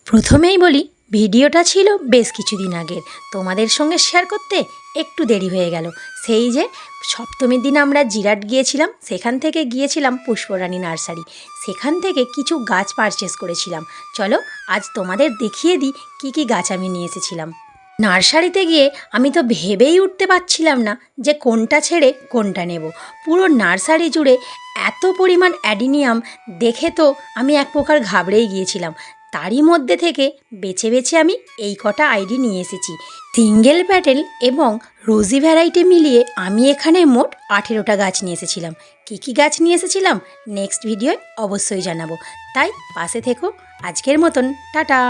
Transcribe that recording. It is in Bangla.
প্রথমেই বলি, ভিডিওটা ছিল বেশ কিছুদিন আগের, তোমাদের সঙ্গে শেয়ার করতে একটু দেরি হয়ে গেল। সেই যে সপ্তমীর দিন আমরা জিরাট গিয়েছিলাম, সেখান থেকে গিয়েছিলাম পুষ্পরানী নার্সারি, সেখান থেকে কিছু গাছ পারচেস করেছিলাম। চলো আজ তোমাদের দেখিয়ে দিই কী কী গাছ আমি নিয়ে এসেছিলাম। নার্সারিতে গিয়ে আমি তো ভেবেই উঠতে পারছিলাম না যে কোনটা ছেড়ে কোনটা নেব। পুরো নার্সারি জুড়ে এত পরিমাণ অ্যাডিনিয়াম দেখে তো আমি এক প্রকার ঘাবড়েই গিয়েছিলাম। তারই মধ্যে থেকে বেছে বেছে আমি এই কটা আইডি নিয়ে এসেছি। সিঙ্গেল প্যাটেল এবং রোজি ভ্যারাইটি মিলিয়ে আমি এখানে মোট 18টা গাছ নিয়ে এসেছিলাম। কী কী গাছ নিয়ে এসেছিলাম নেক্সট ভিডিওয় অবশ্যই জানাবো, তাই পাশে থেকো। আজকের মতন টাটা।